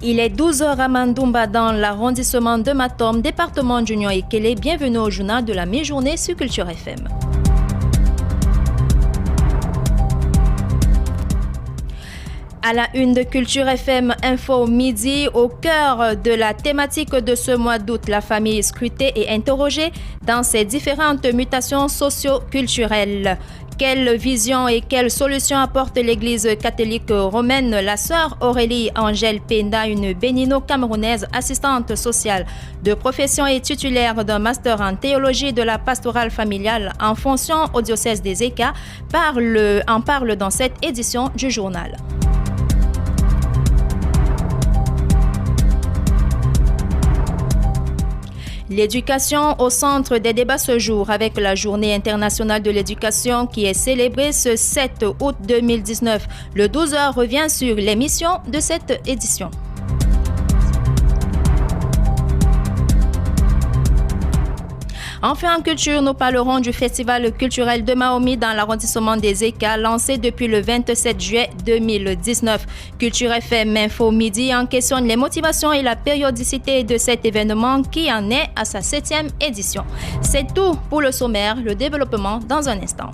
Il est 12h à Mandoumba dans l'arrondissement de Matom, département d'Union-Ekele. Bienvenue au journal de la mi-journée sur Culture FM. À la une de Culture FM Info Midi, au cœur de la thématique de ce mois d'août, la famille scrutée et interrogée dans ses différentes mutations socio-culturelles. Quelle vision et quelle solution apporte l'Église catholique romaine? La sœur Aurélie Angèle Penda, une bénino-camerounaise assistante sociale de profession et titulaire d'un master en théologie de la pastorale familiale en fonction au diocèse des Eka, en parle dans cette édition du journal. L'éducation au centre des débats ce jour avec la Journée internationale de l'éducation qui est célébrée ce 7 août 2019. Le 12h revient sur l'émission de cette édition. Enfin, en culture, nous parlerons du Festival culturel de Mahomi dans l'arrondissement des Eka, lancé depuis le 27 juillet 2019. Culture FM Info Midi en questionne les motivations et la périodicité de cet événement qui en est à sa 7e édition. C'est tout pour le sommaire, le développement dans un instant.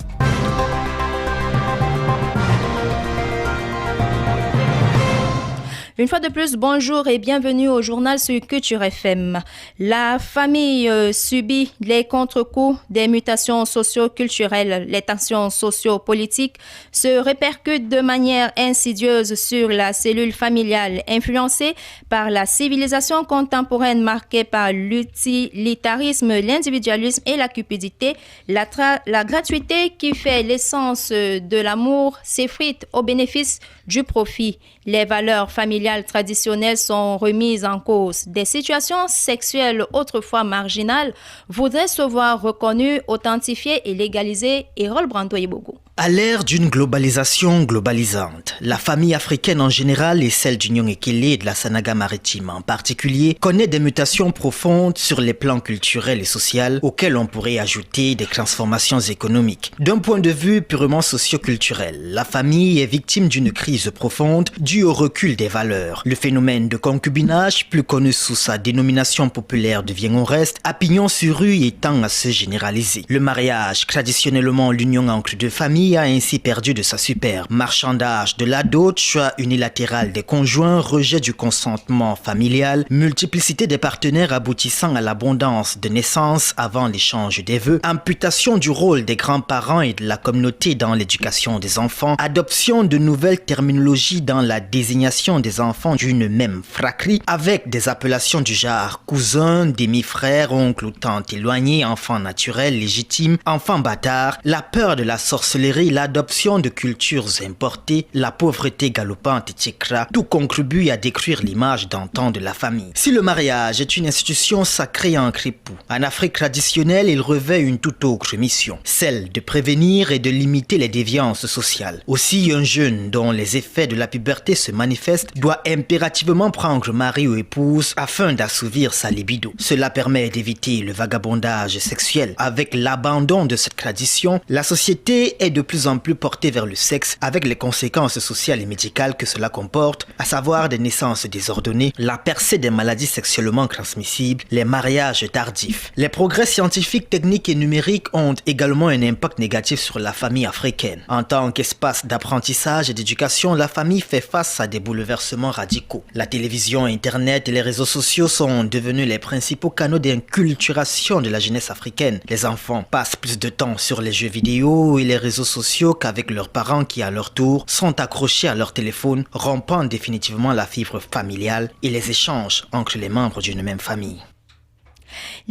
Une fois de plus, bonjour et bienvenue au journal sur Culture FM. La famille subit les contre-coups des mutations socio-culturelles. Les tensions socio-politiques se répercutent de manière insidieuse sur la cellule familiale, influencée par la civilisation contemporaine marquée par l'utilitarisme, l'individualisme et la cupidité. La gratuité qui fait l'essence de l'amour s'effrite au bénéfice du profit. Les valeurs familiales traditionnelles sont remises en cause. Des situations sexuelles autrefois marginales voudraient se voir reconnues, authentifiées et légalisées. Erol Brando Ibogo. À l'ère d'une globalisation globalisante, la famille africaine en général et celle d'Union-Ekele et de la Sanaga maritime en particulier connaît des mutations profondes sur les plans culturels et sociaux auxquels on pourrait ajouter des transformations économiques. D'un point de vue purement socio-culturel, la famille est victime d'une crise profonde due au recul des valeurs. Le phénomène de concubinage, plus connu sous sa dénomination populaire, devient au reste à pignon sur rue et tend à se généraliser. Le mariage, traditionnellement l'union entre deux familles, a ainsi perdu de sa superbe. Marchandage de la dot, choix unilatéral des conjoints, rejet du consentement familial, multiplicité des partenaires aboutissant à l'abondance de naissances avant l'échange des vœux, amputation du rôle des grands-parents et de la communauté dans l'éducation des enfants, adoption de nouvelles terminologies dans la désignation des enfants d'une même fratrie, avec des appellations du genre cousin, demi-frère, oncle ou tante éloigné, enfant naturel, légitime, enfant bâtard, la peur de la sorcellerie, l'adoption de cultures importées, la pauvreté galopante, etc. Tout contribue à détruire l'image d'antan de la famille. Si le mariage est une institution sacrée en crépou, en Afrique traditionnelle, il revêt une toute autre mission, celle de prévenir et de limiter les déviances sociales. Aussi, un jeune dont les effets de la puberté se manifestent doit impérativement prendre mari ou épouse afin d'assouvir sa libido. Cela permet d'éviter le vagabondage sexuel. Avec l'abandon de cette tradition, la société est de plus en plus portée vers le sexe avec les conséquences sociales et médicales que cela comporte, à savoir des naissances désordonnées, la percée des maladies sexuellement transmissibles, les mariages tardifs. Les progrès scientifiques, techniques et numériques ont également un impact négatif sur la famille africaine. En tant qu'espace d'apprentissage et d'éducation, la famille fait face à des bouleversements radicaux. La télévision, Internet et les réseaux sociaux sont devenus les principaux canaux d'inculturation de la jeunesse africaine. Les enfants passent plus de temps sur les jeux vidéo et les réseaux sociaux qu'avec leurs parents qui, à leur tour, sont accrochés à leur téléphone, rompant définitivement la fibre familiale et les échanges entre les membres d'une même famille.